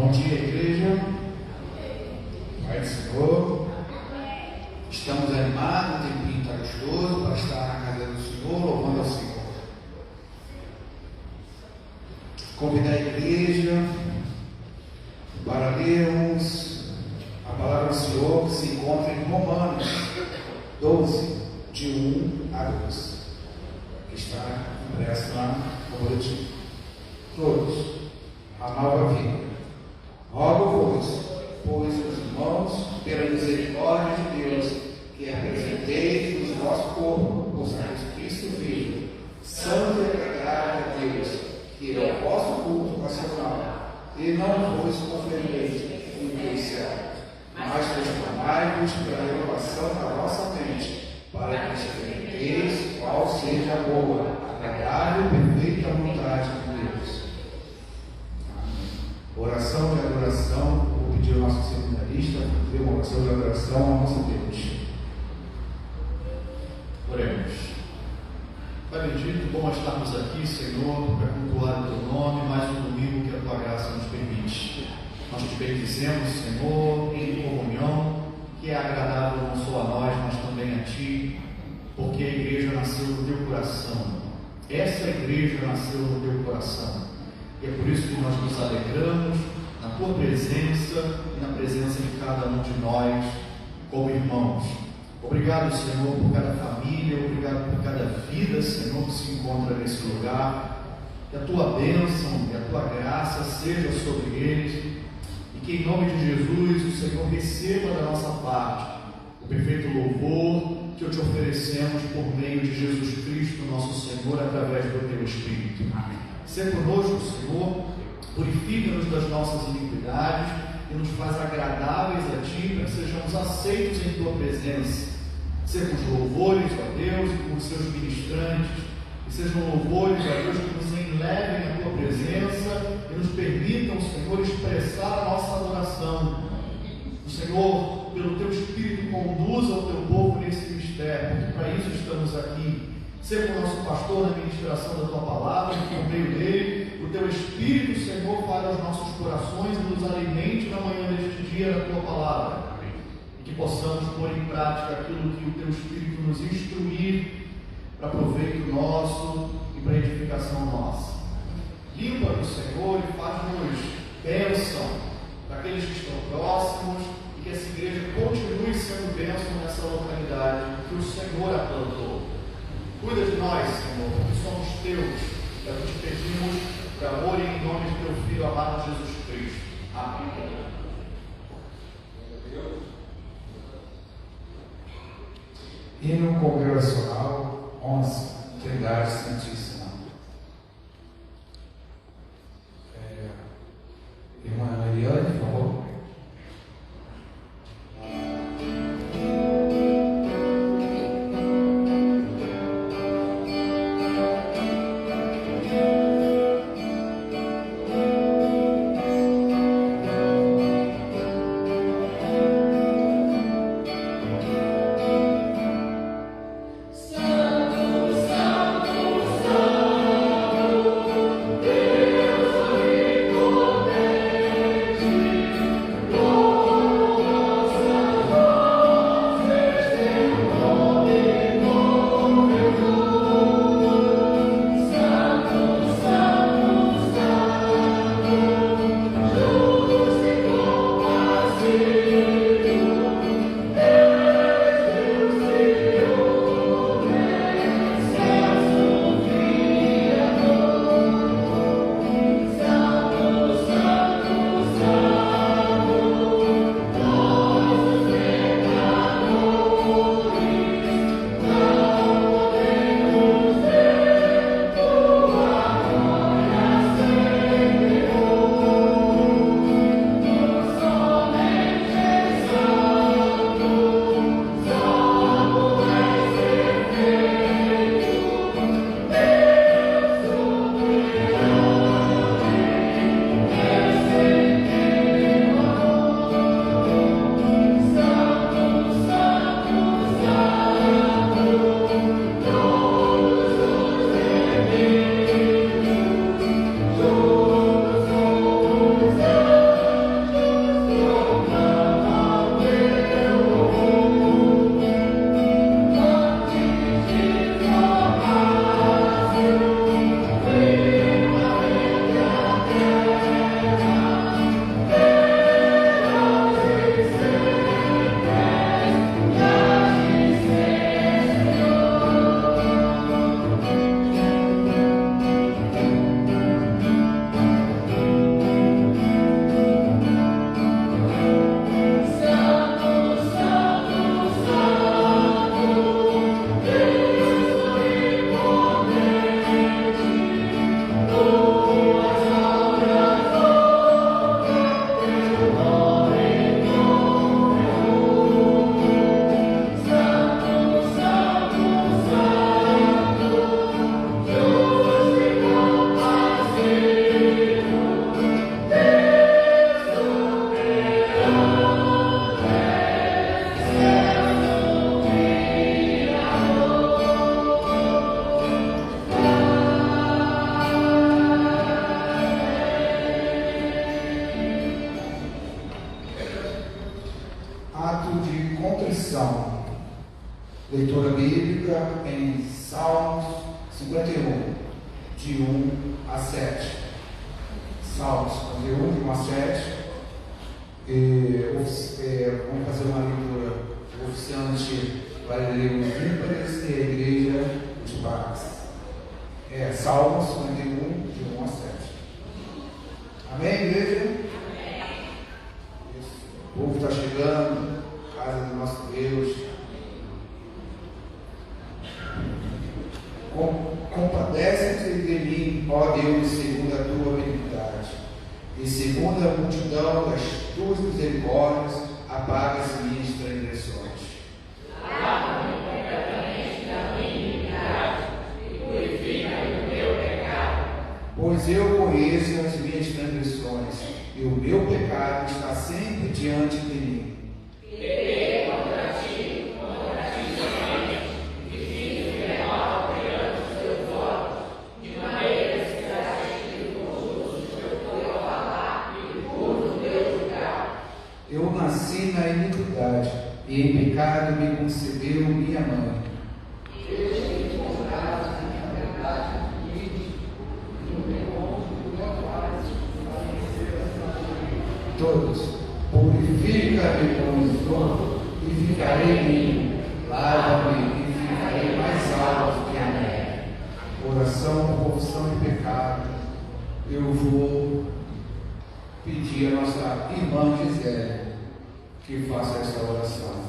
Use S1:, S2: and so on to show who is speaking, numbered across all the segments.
S1: Bom dia, igreja. Pai do Senhor. Estamos animados, o tempinho está gostoso para estar na casa do Senhor, louvando ao Senhor. Convidar a igreja para lermos a palavra do Senhor que se encontra em Romanos 12, de 1 a 12, que está impresso lá no boletim. Todos, a nova vida. Rogo-vos, pois, os irmãos, pela misericórdia de Deus, que apresenteis o vosso corpo por sacrifício vivo, santo e agradável a Deus, que é o vosso culto racional, e não vos conformeis com o que é certo, mas transformai-vos pela renovação da vossa mente, para que experimenteis qual seja a boa, agradável e perfeita vontade de Deus. Oração de adoração, vou pedir ao nosso seminarista para fazer uma oração de adoração ao nosso Deus.
S2: Oremos. Pai bendito, bom estarmos aqui, Senhor, para cultuar o Teu nome, mais um domingo que a Tua graça nos permite. Nós te bendizemos, Senhor, em comunhão, que é agradável não só a nós, mas também a Ti, porque a igreja nasceu no Teu coração. Essa igreja nasceu no Teu coração. E é por isso que nós nos alegramos na Tua presença e na presença de cada um de nós como irmãos. Obrigado, Senhor, por cada família, obrigado por cada vida, Senhor, que se encontra nesse lugar. Que a Tua bênção e a Tua graça seja sobre eles e que, em nome de Jesus, o Senhor receba da nossa parte o perfeito louvor que te oferecemos por meio de Jesus Cristo, nosso Senhor, através do Teu Espírito. Amém. Ser conosco, Senhor, purifica-nos das nossas iniquidades e nos faz agradáveis a Ti, para que sejamos aceitos em Tua presença. Sermos louvores a Deus e como seus ministrantes, e sejam louvores a Deus que nos enlevem à Tua presença e nos permitam, Senhor, expressar a nossa adoração. O Senhor, pelo Teu Espírito, conduza o Teu povo nesse mistério, porque para isso estamos aqui. Seja o nosso pastor na ministração da Tua palavra, e por meio dele, o Teu Espírito, Senhor, fale aos nossos corações e nos alimente na manhã deste dia da Tua palavra. E que possamos pôr em prática aquilo que o Teu Espírito nos instruir para proveito nosso e para edificação nossa. Limpa-nos, Senhor, e faz-nos bênção para aqueles que estão próximos e que essa igreja continue sendo bênção nessa localidade que o Senhor a plantou. Cuida de nós, Senhor, porque somos Teus, e a te pedimos por amor e em nome de Teu Filho amado Jesus Cristo. Amém.
S1: Hino congregacional 11, Trindade Santíssima. Irmã Mariane, por favor.
S3: Santo,
S1: Leitura bíblica em Salmos 51, de 1 a 7. Salmos 51, de 1 a 7. Vamos fazer uma leitura oficiante para ler os ímpares e a igreja os pares. Salmos 51, de 1 a 7. Amém, igreja? Amém. O povo está chegando, casa do nosso Deus. Compadece-te de mim, ó Deus, segundo a tua benignidade, e segundo a multidão das tuas misericórdias, apaga as minhas transgressões.
S3: Lava-me completamente da minha iniquidade e purifica-me do meu pecado.
S1: Pois eu conheço as minhas transgressões, e o meu pecado está sempre diante de mim.
S3: Pequei contra ti somente, e fiz o que é mal perante os teus olhos, de maneira que serás escrupuloso no teu falar e puro no teu julgar.
S1: Eu nasci na iniquidade, e em pecado me concebeu minha mãe. Todos, purifica-me com o sono e ficarei limpo, lava-me e ficarei mais alto que a neve. Oração, confissão de pecado. Eu vou pedir a nossa irmã Gisele que faça essa oração.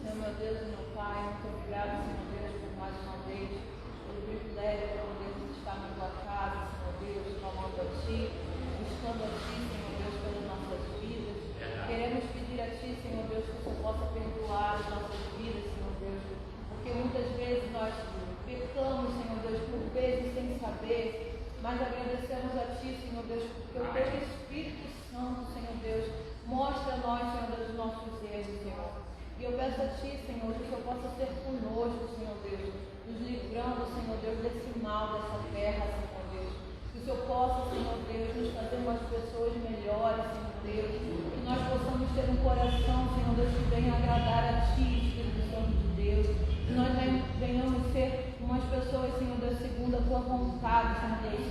S4: Senhor, meu Deus e meu Pai, muito obrigado, Senhor Deus, por mais uma vez, pelo privilégio de podermos estar na tua casa, Senhor Deus, clamando a Ti, buscando a Ti, Senhor Deus, pelas nossas vidas. Queremos pedir a Ti, Senhor Deus, que o Senhor possa perdoar as nossas vidas, Senhor Deus, porque muitas vezes nós pecamos, Senhor Deus, por vezes sem saber, mas agradecemos a Ti, Senhor Deus, porque o Teu Espírito Santo, Senhor Deus, mostra a nós, Senhor Deus, os nossos erros, Senhor. E eu peço a Ti, Senhor, que o Senhor possa ser conosco, Senhor Deus, nos livrando, Senhor Deus, desse mal dessa terra, Senhor Deus. Que o Senhor possa, Senhor Deus, nos fazer umas pessoas melhores, Senhor Deus. Que nós possamos ter um coração, Senhor Deus, que venha agradar a Ti, Espírito Santo de Deus. Que nós venhamos ser umas pessoas, Senhor Deus, segundo a Tua vontade, Senhor Deus.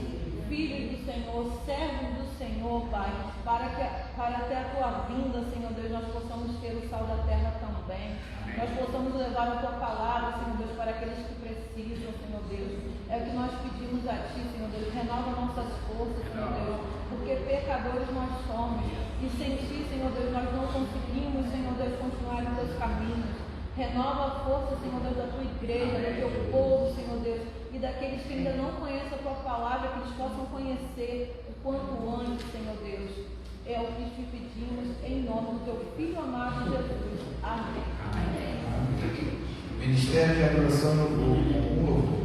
S4: Filhos do Senhor, servos do Senhor, Pai, para até a Tua vinda, Senhor Deus, nós possamos ter o sal da terra também. Nós possamos levar a Tua palavra, Senhor Deus, para aqueles que precisam, Senhor Deus. É o que nós pedimos a Ti, Senhor Deus. Renova nossas forças, Senhor Deus, porque pecadores nós somos. E sem Ti, Senhor Deus, nós não conseguimos, Senhor Deus, continuar em Teus caminhos. Renova a força, Senhor Deus, da Tua igreja, do Teu povo, Senhor Deus, e daqueles que ainda não conhecem a Tua palavra, que eles possam conhecer o quanto antes, Senhor Deus. É o que te pedimos em nome do Teu Filho amado Jesus. Amém.
S1: Amém. Ministério de Adoração no Louvor. Um louvor.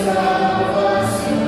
S3: Salvação.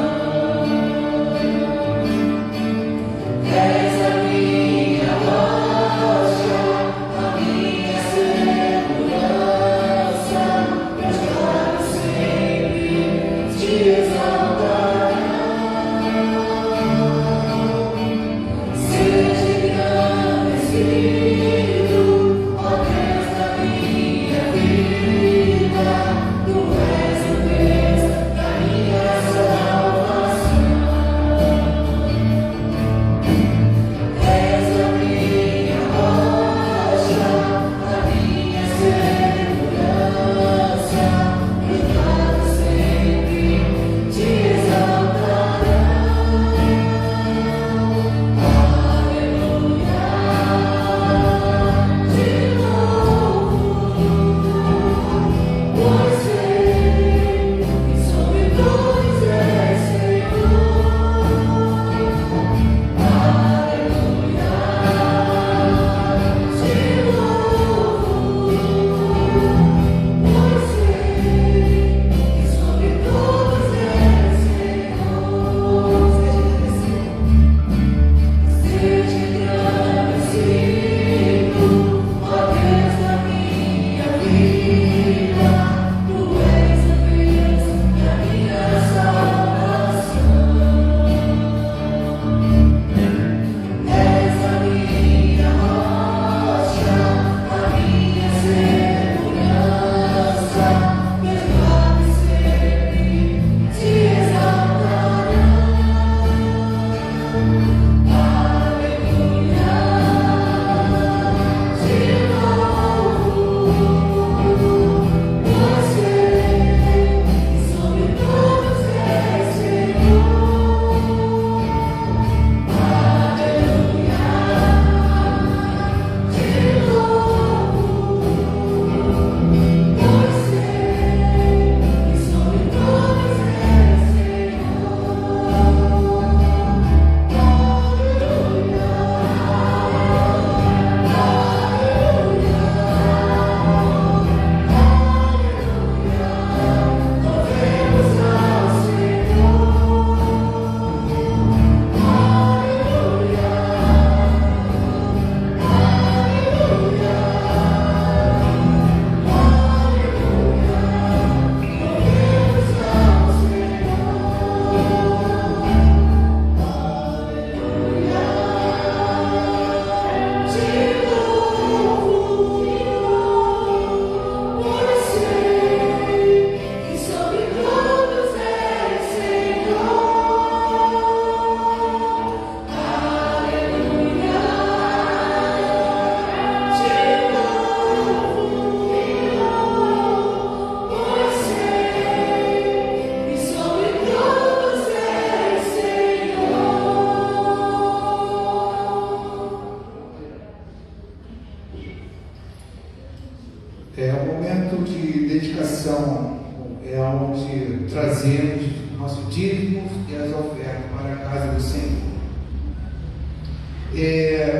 S1: dízimos e as ofertas para a casa do Senhor.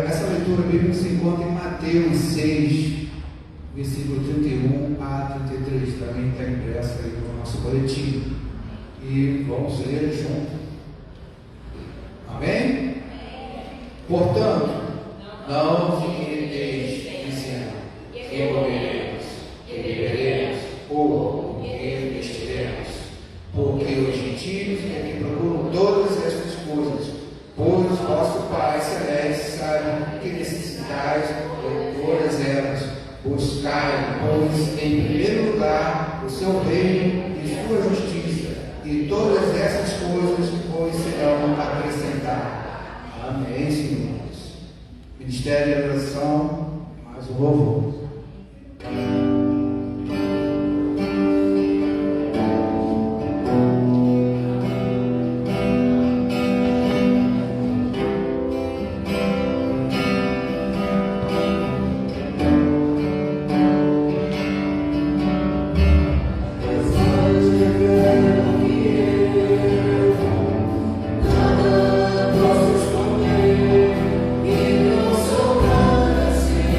S1: Essa leitura bíblica se encontra em Mateus 6, versículo 31 a 33, também está impressa aí no nosso boletim. E vamos ler junto. Amém? Portanto, não vos inquieteis, dizendo: que comeremos, que beberemos, ou com que vestiremos, porque os gentios é que procuram todas estas coisas, pois vosso Pai Celeste sabe que necessitais de todas elas. Buscai, pois, em primeiro lugar o seu reino e sua justiça, e todas essas coisas vos serão acrescentadas. Amém, senhores. Ministério de Adoração, mais um louvor.
S3: Posso esconder e não sobrar assim.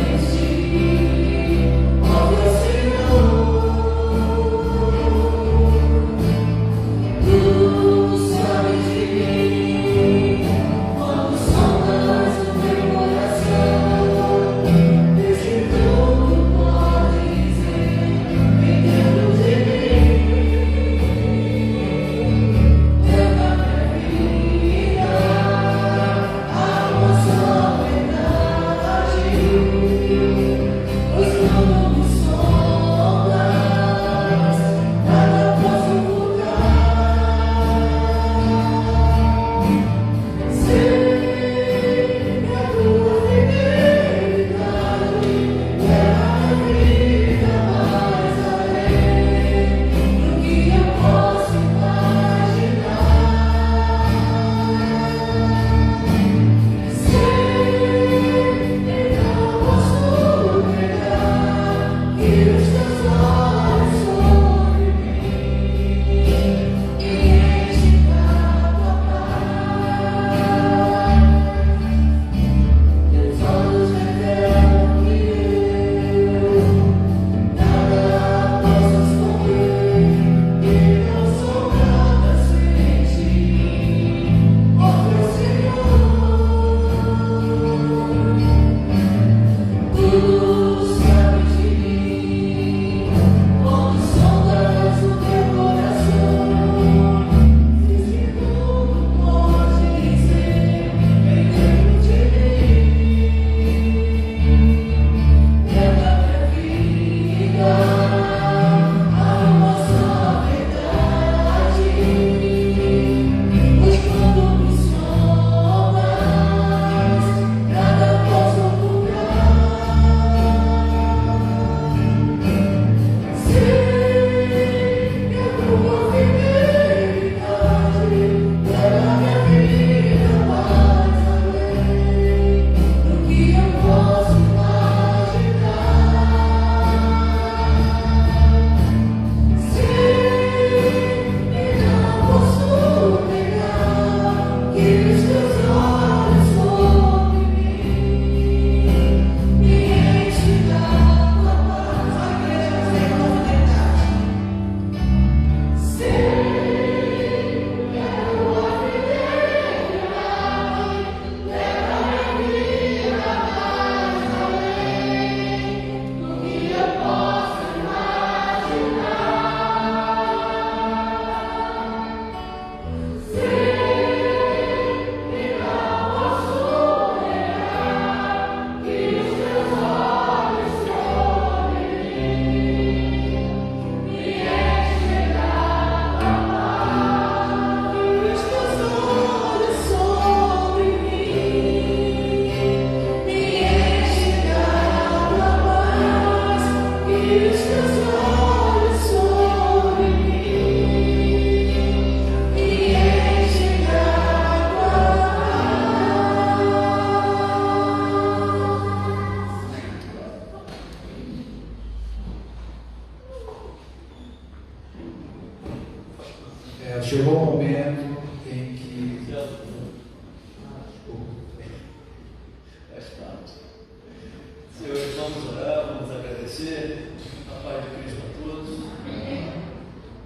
S2: agradecer a paz de Cristo a todos.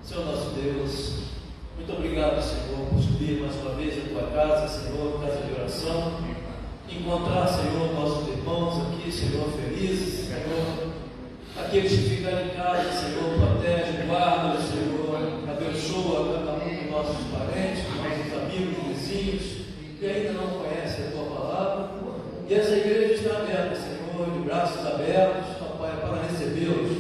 S2: Senhor nosso Deus, muito obrigado, Senhor, por subir mais uma vez a tua casa, Senhor, casa de oração. Encontrar, Senhor, nossos irmãos aqui, Senhor, felizes, Senhor. Aqueles que ficarem em casa, Senhor, protege, guarda, Senhor, abençoa cada um dos nossos parentes, nossos amigos, vizinhos, que ainda não conhecem a tua palavra. E essa igreja está aberta, Senhor, de braços abertos, Pai, para recebê-los.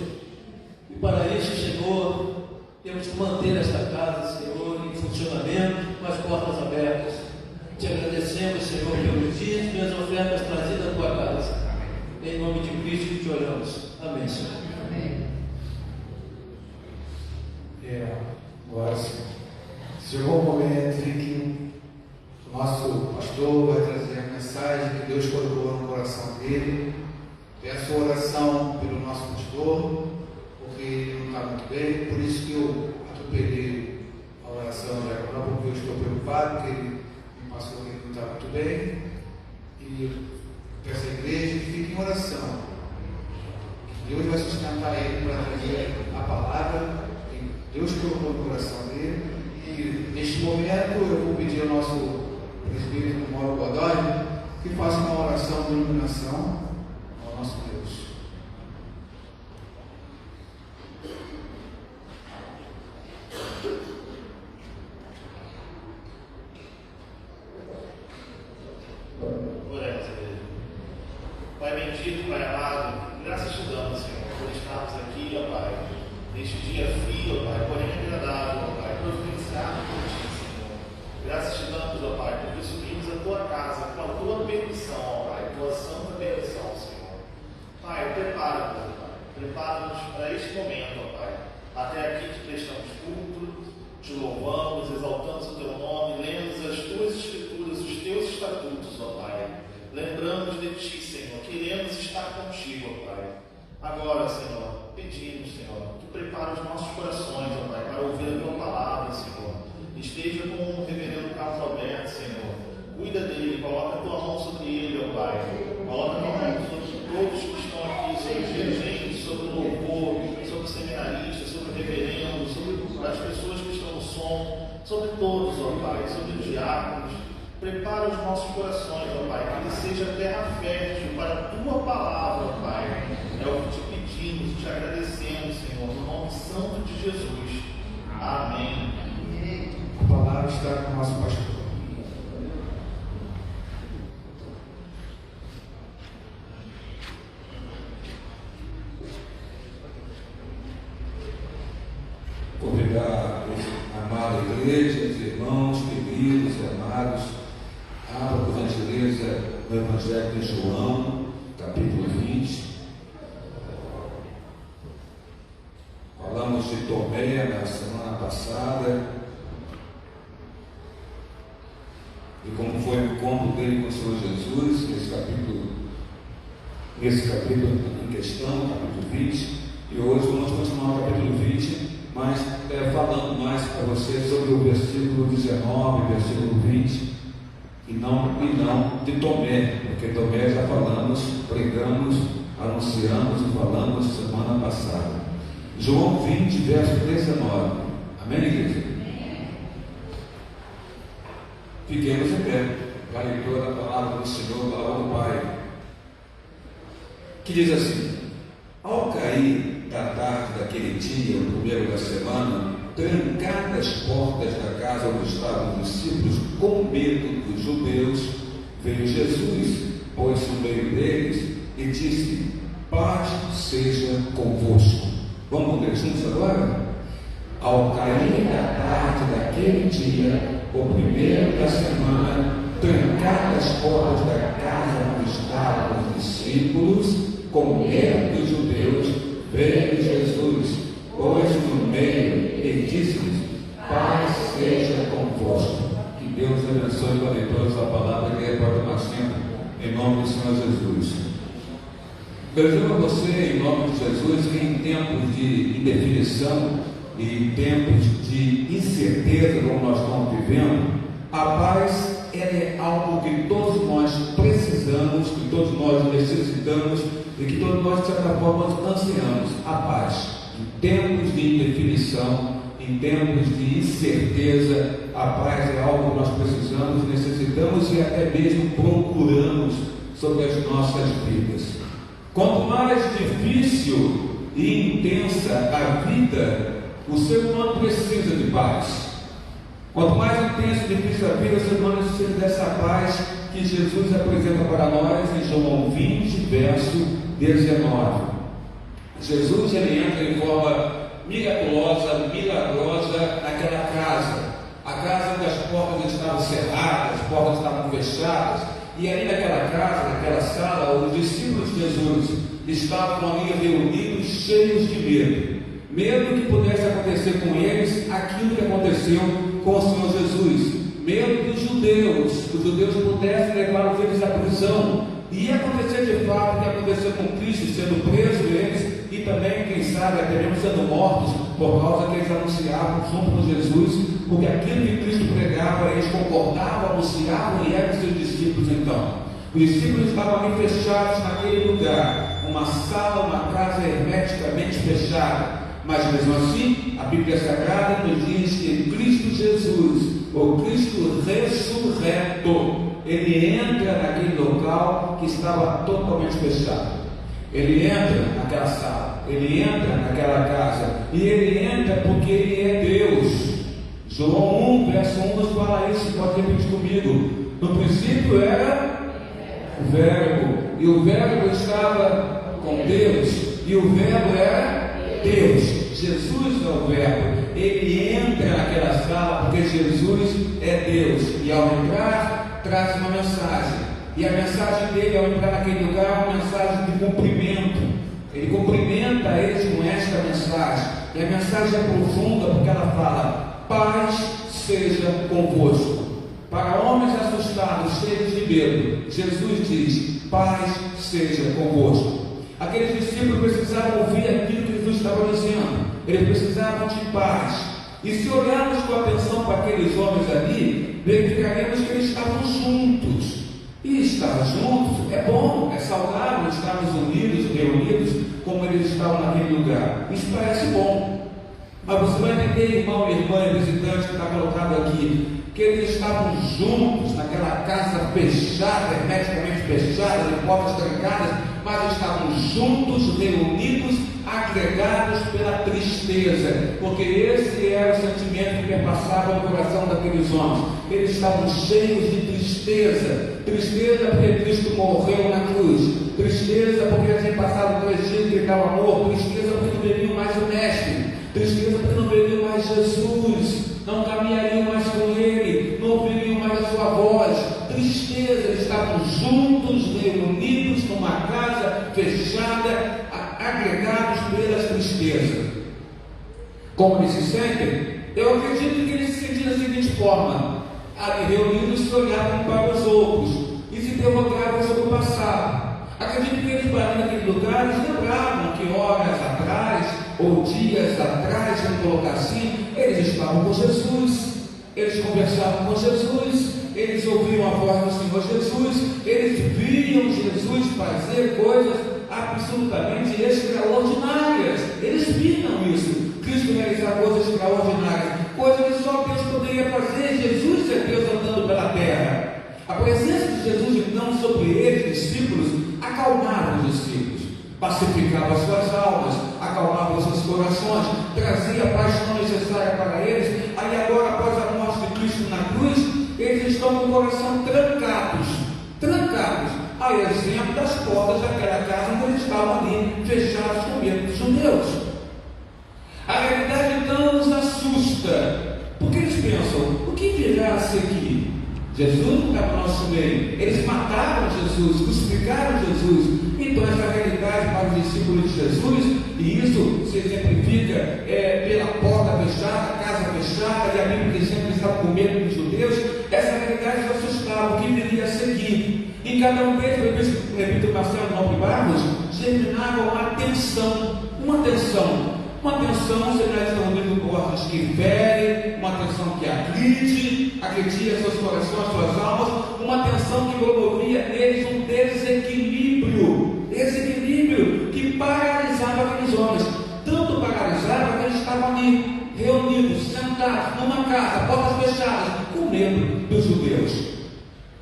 S2: E para isso, Senhor, temos que manter esta casa, Senhor, em funcionamento, com as portas abertas. Te agradecemos, Senhor, pelos dias e pelas ofertas trazidas à tua casa. Em nome de Cristo que te oramos. Amém, Senhor.
S1: Amém. Agora sim. Chegou o momento em que o nosso pastor vai trazer a mensagem que Deus colocou no coração dele. Peço oração pelo nosso pastor, porque ele não está muito bem, por isso que eu atropelei a oração de agora, porque eu estou preocupado, porque ele me passou que ele não está muito bem. E peço à igreja que fique em oração. Deus vai sustentar ele para trazer a palavra que Deus colocou no coração dele. E neste momento eu vou pedir ao nosso presbítero Mauro Godoy que faça uma oração de iluminação ao nosso Deus.
S2: Oremos, Pai bendito, Pai amado, graças te damos, Senhor, por estarmos aqui, ó Pai, neste dia frio, ó Pai, porém agradável, ó Pai, providenciado por ti, Senhor. Graças te damos, ó Pai, porque subimos a tua casa com a tua permissão, ó Pai, tua santa permissão, Senhor. Pai, prepara-nos, Pai, prepara-nos para este momento, ó Pai. Até aqui te prestamos culto, te louvamos, exaltamos o teu nome, lemos as tuas escrituras, os teus estatutos, ó Pai. Lembramos de ti, Senhor, queremos estar contigo, ó Pai. Agora, Senhor, pedimos, Senhor, que prepare os nossos corações, ó Pai, para ouvir a tua palavra, Senhor. Esteja com o reverendo Carlos Alberto, Senhor. Cuida dele, coloca a tua mão sobre ele, ó Pai. Coloca a tua mão sobre todos que estão aqui, sobre os dirigentes, sobre o louvor, sobre o seminarista, sobre o reverendo, sobre as pessoas que estão no som, sobre todos, ó Pai, sobre os diáconos. Prepara os nossos corações, ó Pai, que ele seja terra fértil para a tua palavra, ó Pai. É o que te pedimos e te agradecemos, Senhor, no nome santo de Jesus. Amém.
S1: A palavra está com o nosso pastor.
S5: Obrigado, amada igreja, irmãos, queridos e amados. Abra por gentileza no Evangelho de João, capítulo 20. Falamos de Tomé na semana passada e como foi o encontro dele com o Senhor Jesus, nesse capítulo em questão, capítulo 20. E hoje vamos continuar o capítulo 20, mas falando mais para vocês sobre o versículo 19, versículo 20. E não de Tomé, porque Tomé já falamos, pregamos, anunciamos e falamos semana passada. João 20, verso 19. Amém, igreja? Fiquemos em pé para a leitura da palavra do Senhor, palavra do Pai, que diz assim: ao cair da tarde daquele dia, o primeiro da semana, trancadas as portas da casa onde estavam os discípulos, com medo dos judeus, veio Jesus, pôs-se no meio deles e disse: paz seja convosco. Vamos ler juntos agora? Ao cair da tarde daquele dia, o primeiro da semana, trancadas as portas da casa onde estavam os discípulos, com medo dos judeus, veio Jesus, pôs-se no meio e disse-lhes: paz seja convosco. Que Deus abençoe com a leitura da palavra que é para o assento, em nome do Senhor Jesus. Eu digo a você, em nome de Jesus, que em tempos de indefinição e tempos de incerteza como nós estamos vivendo, a paz é algo que todos nós precisamos, que todos nós necessitamos e que todos nós, de certa forma, ansiamos a paz. Em tempos de indefinição, em tempos de incerteza, a paz é algo que nós precisamos, necessitamos e até mesmo procuramos sobre as nossas vidas. Quanto mais difícil e intensa a vida, o ser humano precisa de paz. Quanto mais intensa e difícil a vida, o ser humano precisa dessa paz que Jesus apresenta para nós em João 20, verso 19. Jesus ele entra de forma milagrosa naquela casa. A casa onde as portas estavam cerradas, as portas estavam fechadas, e ali naquela casa, naquela sala, os discípulos de Jesus estavam ali reunidos, cheios de medo. Medo que pudesse acontecer com eles aquilo que aconteceu com o Senhor Jesus. Medo dos judeus, que os judeus pudessem levar eles à prisão. E ia acontecer de fato o que aconteceu com Cristo, sendo preso eles, e também, quem sabe, até mesmo sendo mortos, por causa que eles anunciavam junto com Jesus, porque aquilo que Cristo pregava, eles concordavam, anunciavam e eram seus discípulos então. Os discípulos estavam ali fechados naquele lugar, uma sala, uma casa hermeticamente fechada. Mas mesmo assim, a Bíblia Sagrada nos diz que Cristo Jesus, o Cristo ressurreto, ele entra naquele local que estava totalmente fechado. Ele entra naquela sala, ele entra naquela casa, e ele entra porque ele é Deus. João 1, verso 1 nos fala isso, pode repetir comigo. No princípio era o Verbo, e o Verbo estava com Deus, e o Verbo era Deus. Jesus é o Verbo. Ele entra naquela sala porque Jesus é Deus, e ao entrar traz uma mensagem, e a mensagem dele ao entrar naquele lugar é uma mensagem de cumprimento. Ele cumprimenta eles com esta mensagem, e a mensagem é profunda porque ela fala: paz seja convosco. Para homens assustados, cheios de medo, Jesus diz: paz seja convosco. Aqueles discípulos precisavam ouvir aquilo que Jesus estava dizendo, eles precisavam de paz. E se olharmos com atenção para aqueles homens ali, verificaremos que eles estavam juntos. E estar juntos é bom, é saudável estarmos unidos, reunidos, como eles estavam naquele lugar. Isso parece bom. Mas você vai entender, irmão e irmã visitante que está colocado aqui, que eles estavam juntos naquela casa fechada, hermeticamente fechada, de portas trancadas, mas estavam juntos, reunidos, agregados pela tristeza, porque esse era o sentimento que perpassava no coração daqueles homens. Eles estavam cheios de tristeza, tristeza porque Cristo morreu na cruz, tristeza porque eles tinham passado 3 dias de tal amor, tristeza porque não veriam mais o Mestre, tristeza porque não veriam mais Jesus, não caminhariam mais com Ele, não ouviriam mais a sua voz. Tristeza, eles estavam juntos, reunidos numa casa fechada, agregados pelas tristezas. Como eles se sentem? Eu acredito que eles se sentiram da seguinte forma: ali reunidos se olhavam para os outros e se interrogavam sobre o passado. Acredito que eles pararam naquele lugar e lembravam que horas atrás, ou dias atrás, vamos colocar assim, eles estavam com Jesus, eles conversavam com Jesus, eles ouviam a voz do Senhor Jesus, eles viam Jesus fazer coisas absolutamente extraordinárias. Eles viram isso, Cristo realizar coisas extraordinárias, coisas que só Deus poderia fazer. Jesus é Deus andando pela terra. A presença de Jesus então sobre eles, discípulos, acalmava os discípulos, pacificava as suas almas, acalmava os seus corações, trazia a paixão necessária para eles. Aí agora, após a morte de Cristo na cruz, eles estão com o coração trancados, a exemplo das portas daquela casa onde eles estavam ali, fechados com medo dos judeus. A realidade então nos assusta, porque eles pensam: o que virá a seguir? Jesus não está no nosso meio, eles mataram Jesus, crucificaram Jesus. Então essa realidade para os discípulos de Jesus, e isso se exemplifica pela porta fechada, a casa fechada, e a Bíblia diz que eles estavam com medo dos judeus. Essa realidade os assustava, o que viria a seguir. Em cada um deles, repito, Marcelo Nobre Barros, germinava uma tensão, semelhante ao livro do Borges, que fere, uma tensão que agride seus corações, suas almas, uma tensão que promovia neles um desequilíbrio dos judeus.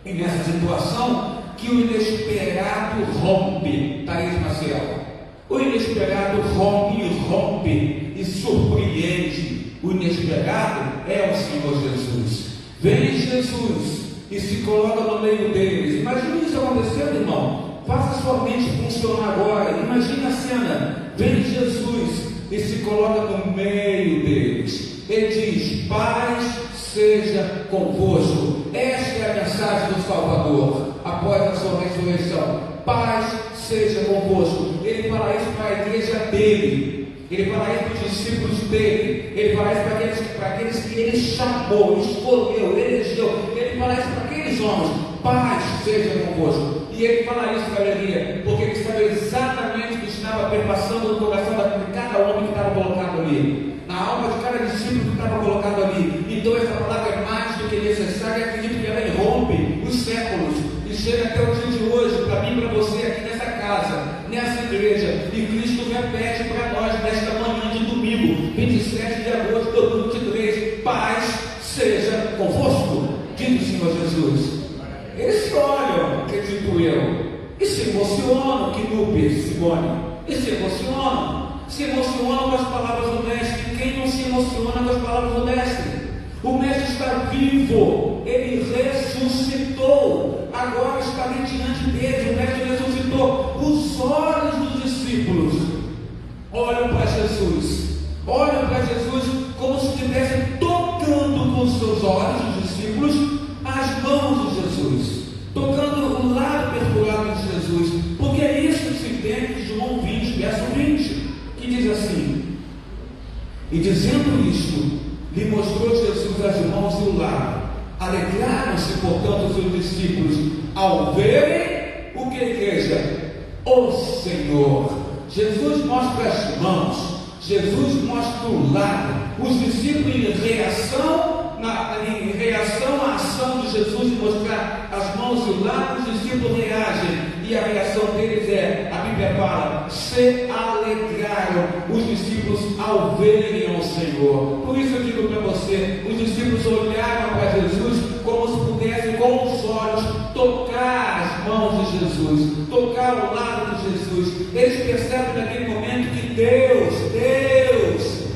S5: E nessa situação que o inesperado rompe, Thaís Maciel. O inesperado rompe e surpreende. O inesperado é o Senhor Jesus. Vem Jesus e se coloca no meio deles. Imagine isso acontecendo, irmão. Faça sua mente funcionar agora. Imagine a cena. Vem Jesus e se coloca no meio deles. Ele diz: paz seja convosco. Esta é a mensagem do Salvador após a sua ressurreição. Paz seja convosco. Ele fala isso para a igreja dele. Ele fala isso para os discípulos dele. Ele fala isso para aqueles que ele chamou, escolheu, elegeu. Ele fala isso para aqueles homens: paz seja convosco. E ele fala isso, galeria, porque ele sabe exatamente o que estava perpassando no coração de cada homem que estava colocado ali, na alma de cada discípulo que estava colocado ali. Então essa palavra é mais do que necessária. Acredito que ela irrompe os séculos e chega até o dia de hoje, para mim e para você aqui nessa casa, nessa igreja. E Cristo repete para nós nesta manhã de domingo, 27 de agosto de 2023: paz seja convosco, diz o Senhor Jesus. Eles se olham, acredito eu, e se emocionam, que Núpia, Simone, e se emocionam com as palavras do Mestre. Quem não se emociona com as palavras do Mestre? O Mestre está vivo, ele ressuscitou, agora está ali diante deles. O Mestre ressuscitou. Os olhos dos discípulos olham para Jesus como se estivessem tocando com os seus olhos, os discípulos, as mãos de Jesus, tocando o lado perfurado de Jesus, porque é isso que se entende de João 20, verso 20, que diz assim: e dizendo isto, lhe mostrou Jesus as mãos e o lado. Alegraram-se, portanto, os seus discípulos ao verem o que, igreja? O Senhor. Jesus mostra as mãos, Jesus mostra o lado. Os discípulos, em reação à ação de Jesus de mostrar as mãos e o lado, os discípulos reagem, e a reação deles é, a Bíblia fala, se alegraram os discípulos ao verem ao Senhor. Por isso eu digo para você: os discípulos olharam para Jesus como se pudessem com os olhos tocar as mãos de Jesus, tocar o lado de Jesus. Eles percebem naquele momento que Deus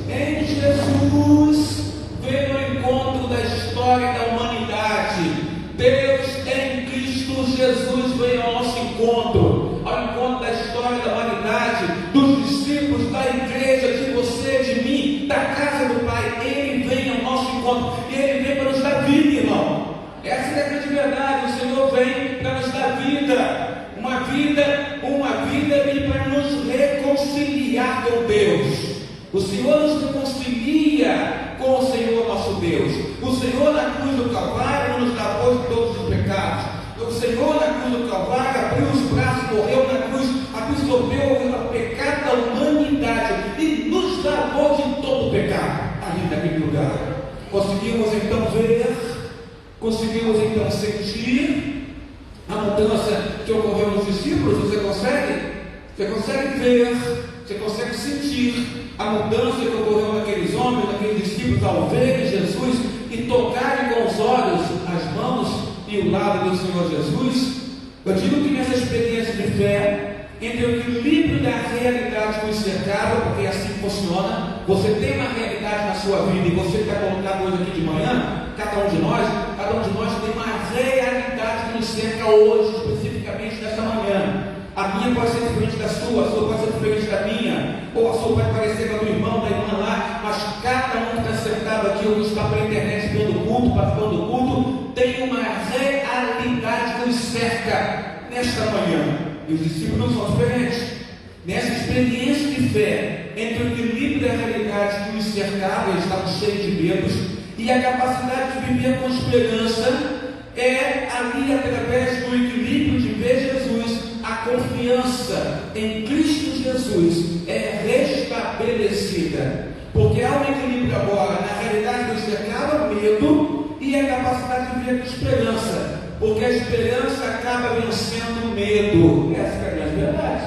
S5: em Jesus veio ao encontro da história da humanidade. Deus em Cristo Jesus veio ao nosso encontro, ao encontro da história da humanidade, dos discípulos, da igreja, de você, de mim, da casa do Pai. Ele vem ao nosso encontro e Ele vem para nos dar vida, irmão. Essa é a grande verdade. O Senhor vem para nos dar vida, uma vida e para nos reconciliar com Deus. O Senhor nos reconcilia com o Senhor nosso Deus. O Senhor na cruz do Calvário nos lavou de todos os pecados. O Senhor na cruz do Calvário abriu os braços, morreu na cruz, absorveu o pecado da humanidade e nos lavou de todo o pecado ali naquele lugar. Conseguimos então ver, conseguimos então sentir a mudança que ocorreu nos discípulos. Você consegue ver, você consegue sentir a mudança que ocorreu naqueles homens, naqueles discípulos, ao verem Jesus e tocarem com os olhos as mãos e o lado do Senhor Jesus. Eu digo que nessa experiência de fé, entre o equilíbrio da realidade que nos cercava, porque assim funciona, você tem uma realidade na sua vida, e você que está colocado hoje aqui de manhã, cada um de nós tem uma realidade que nos cerca hoje, especificamente nessa manhã. A minha pode ser diferente da sua, a sua pode ser diferente da minha, ou a sua pode parecer com a do irmão, da irmã lá, mas cada um que está sentado aqui, ou que está pela internet vendo o culto, participando do culto, tem uma realidade que nos cerca nesta manhã. E os discípulos não são diferentes. Nessa experiência de fé, entre o equilíbrio da realidade que nos cercava, eles estavam cheios de medos, e a capacidade de viver com esperança, é ali através do equilíbrio de ver Jesus. A confiança em Cristo Jesus é restabelecida, porque há um equilíbrio agora na realidade que nos cercava, medo, e a capacidade de viver com esperança, porque a esperança acaba vencendo o medo. Essa é a grande verdade.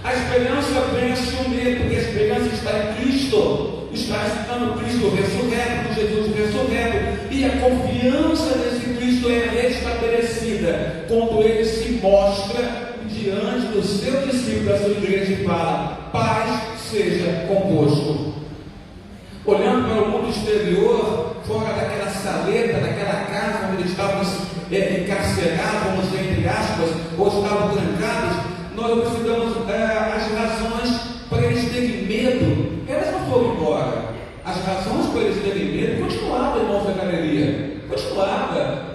S5: A esperança vence o medo, porque a esperança está em Cristo. está citando Cristo ressurreto, Jesus ressurreto, e a confiança nesse Cristo é restabelecida quando ele se mostra diante dos seus discípulos, da sua igreja, e fala: paz seja convosco. Olhando para o mundo exterior, fora daquela saleta, daquela casa onde eles estavam encarcerados, vamos dizer, entre aspas, ou estavam trancados, nós observamos as razões para eles terem medo. Elas não foram embora. As razões para eles terem medo continuavam, irmãos da galeria. Continuava.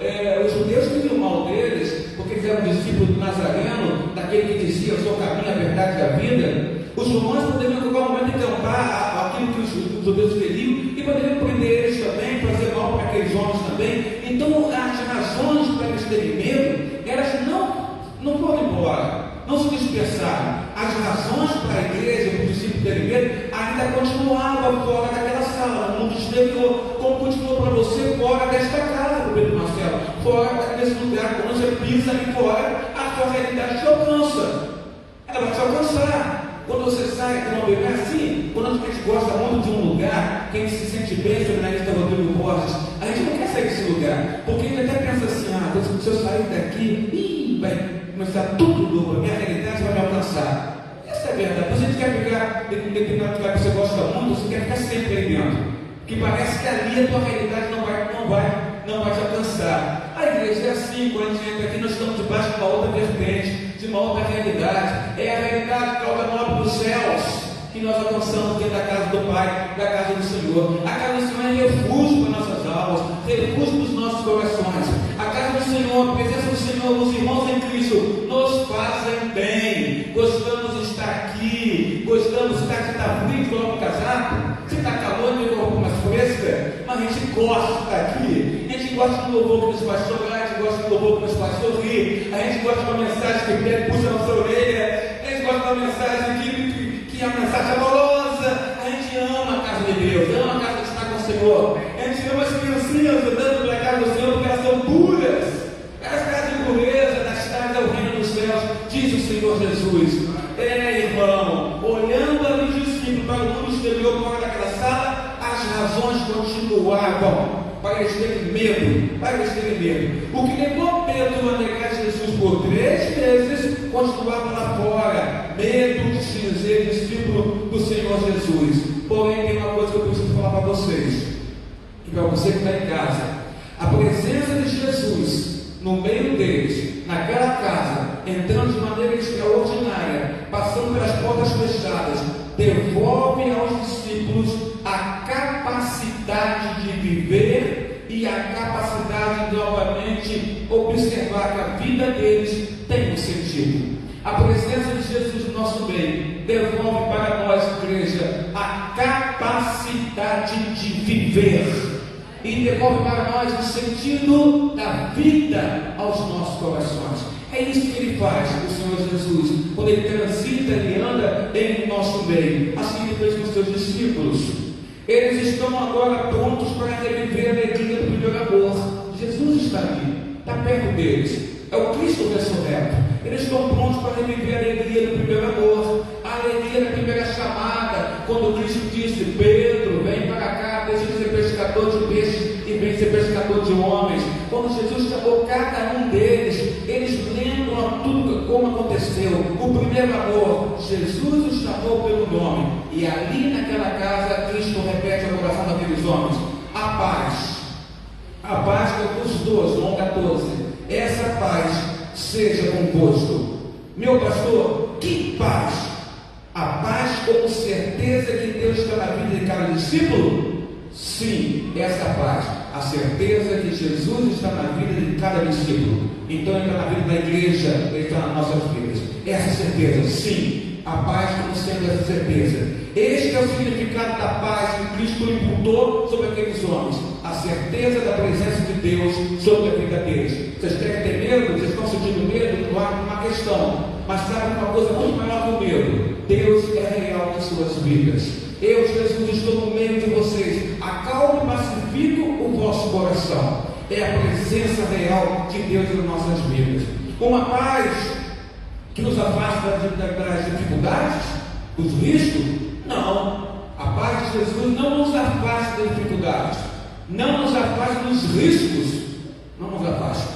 S5: Os judeus que viram mal deles, porque eles eram discípulos do Nazareno, daquele que dizia: eu sou o caminho, a verdade e a vida. Os romanos poderiam, a qualquer momento, encampar aquilo que os judeus queriam e poderiam prender eles também, fazer mal para aqueles homens também. Então, as razões para eles terem medo, elas não foram embora, não se dispersaram. As razões para a igreja, para os discípulos terem medo, ainda continuavam fora daquela sala, no mundo exterior, como continuou para você fora desta casa, Pedro Marcelo, fora desse lugar. Quando você pisa ali fora, a sua realidade te alcança, ela vai te alcançar. Quando você sai de uma bebê assim, quando a gente gosta muito de um lugar, quem se sente bem, jornalista Rodrigo Borges, a gente não quer sair desse lugar, porque a gente até pensa assim: se eu sair daqui, vai começar tudo novo, a minha realidade vai me alcançar. Essa é a verdade. Você quer ficar em determinado lugar que você gosta muito, você quer ficar sempre aí dentro, que parece que ali a tua realidade não vai te alcançar. A igreja é assim. Quando a gente entra aqui, nós estamos debaixo de uma outra vertente, de uma outra realidade. É a realidade que coloca nós dos céus, que nós alcançamos dentro da casa do Pai, da casa do Senhor. A casa do Senhor é refúgio para nossas almas, refúgio dos nossos corações. A casa do Senhor, a presença do Senhor, os irmãos em Cristo nos fazem bem. Gostamos de estar aqui, gostamos de estar aqui. Está frio, coloca o casaco. Se está calor, me coloca mais fresca, mas a gente gosta de estar aqui. A gente gosta do louvor que nos faz chorar, a gente gosta do louvor que nos faz sorrir, a gente gosta de uma mensagem que puxa a nossa orelha, a gente gosta de uma mensagem que é uma mensagem amorosa. A gente ama a casa de Deus, ama a casa de estar com o Senhor. A gente ama as criancinhas andando pela casa do Senhor, porque elas são puras. Elas trazem pureza das cidades ao reino dos céus, diz o Senhor Jesus. Irmão, olhando ali os discípulos para o mundo exterior, fora daquela sala, as razões continuavam para eles terem medo. O que levou Pedro a negar Jesus por 3 vezes continuava lá fora, medo de se dizer discípulo do Senhor Jesus. Porém, tem uma coisa que eu preciso falar para vocês, e para você que está em casa: a presença de Jesus no meio deles, naquela casa, entrando de maneira extraordinária, passando pelas portas fechadas, devolve aos discípulos a capacidade de viver e a capacidade de novamente observar que a vida deles tem um sentido. A presença de Jesus no nosso meio devolve para nós, igreja, a capacidade de viver. E devolve para nós o sentido da vida aos nossos corações. É isso que ele faz, o Senhor Jesus, quando ele transita, ele anda em nosso meio, assim ele fez com os seus discípulos. Eles estão agora prontos para reviver a alegria do primeiro amor. Jesus está ali, está perto deles, é o Cristo ressurreto. Eles estão prontos para reviver a alegria do primeiro amor, a alegria da primeira chamada, quando Cristo disse: Pedro, vem para cá, deixa de ser pescador de peixes e vem ser pescador de homens. Quando Jesus chamou cada um deles, eles lembram a tudo como aconteceu. O primeiro amor, Jesus os chamou pelo nome, e ali naquela casa Cristo repete ao coração daqueles homens: a paz que os 12, João 14, essa paz seja convosco. Meu pastor, que paz? A paz como certeza que Deus está na vida de cada discípulo? Sim, essa paz, a certeza que Jesus está na vida de cada discípulo. Então ele está na vida da igreja, ele está nas nossas vidas. Essa certeza, sim, a paz como sendo essa certeza. Este é o significado da paz que Cristo imputou sobre aqueles homens, a certeza da presença de Deus sobre a vida deles. Vocês querem ter medo? Vocês estão sentindo medo? Não há uma questão, mas sabe uma coisa muito maior que o medo: Deus é real em suas vidas. Eu, Jesus, estou no meio de vocês, acalmo e pacifico o vosso coração. É a presença real de Deus em nossas vidas. Uma paz que nos afasta das dificuldades, dos riscos? Não. A A paz de Jesus não nos afasta das dificuldades, não nos afasta dos riscos, não nos afasta.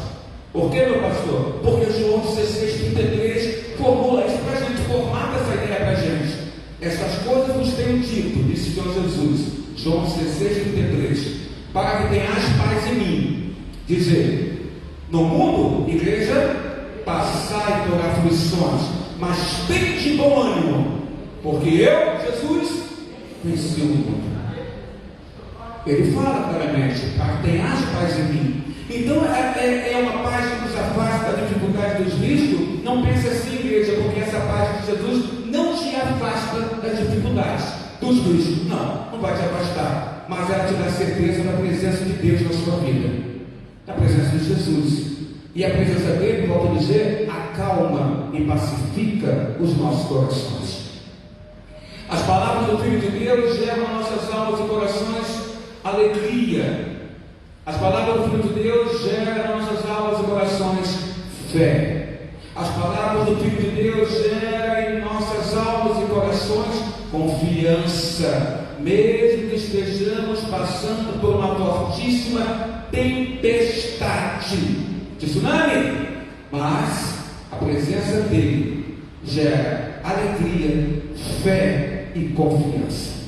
S5: Por que, meu pastor? Porque João 16:33 formula isso para a gente, formata essa ideia para a gente. Essas coisas nos tenho dito, disse o Senhor Jesus, João 16:33, para que tenhas paz em mim. Dizer, no mundo, igreja, passai por aflições, mas tende bom ânimo, porque eu, Jesus, venci o mundo. Ele fala claramente, para que tenhas paz em mim. Então é uma paz que nos afasta da dificuldade dos riscos. Não pense assim, igreja, porque essa paz de Jesus não te afasta das dificuldades, dos riscos. Não vai te afastar, mas ela te dá certeza da presença de Deus na sua vida, da presença de Jesus. E a presença dele, volto a dizer, acalma e pacifica os nossos corações. As palavras do Filho de Deus geram em nossas almas e corações alegria. As palavras do Filho de Deus geram em nossas almas e corações fé. As palavras do Filho de Deus geram em nossas almas e corações confiança, mesmo que estejamos passando por uma fortíssima tempestade de tsunami, mas a presença dele gera alegria, fé e confiança.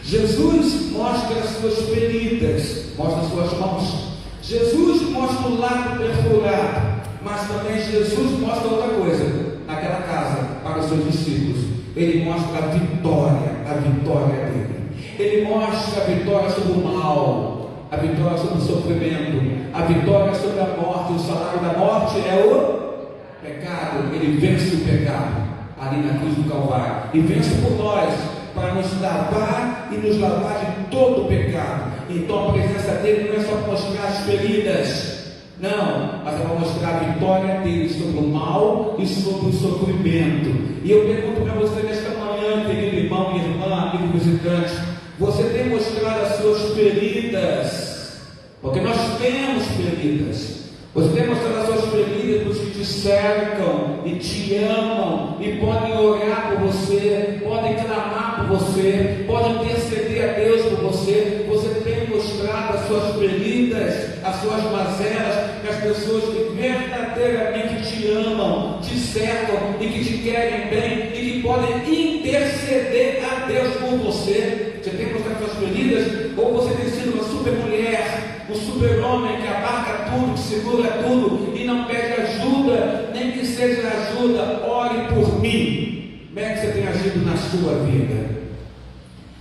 S5: Jesus mostra as suas feridas, mostra as suas mãos. Jesus mostra o lado perfurado, mas também Jesus mostra outra coisa naquela casa para os seus discípulos. Ele mostra a vitória dele. Ele mostra a vitória sobre o mal, a vitória sobre o sofrimento, a vitória sobre a morte. O salário da morte é o pecado. Ele vence o pecado ali na cruz do Calvário e vence por nós, para nos lavar e nos lavar de todo o pecado. Então a presença dele não é só para mostrar as feridas, não, mas é para mostrar a vitória dele sobre o mal e sobre o sofrimento. E eu pergunto para você nesta manhã, querido irmão e irmã, amigo visitante, você tem mostrado as suas feridas? Porque nós temos feridas. Você tem mostrado as suas feridas para os que te cercam e te amam e podem orar por você, podem clamar por você, podem interceder a Deus por você. Você tem mostrado as suas feridas, as suas mazelas, as pessoas que verdadeiramente te amam, te cercam e que te querem bem e que podem interceder a Deus por você. Você tem mostrado as suas feridas, ou você tem sido uma super mulher, um super homem que abarca tudo, que segura tudo e não pede ajuda, nem que seja ajuda, ore por mim. Como é que você tem agido na sua vida?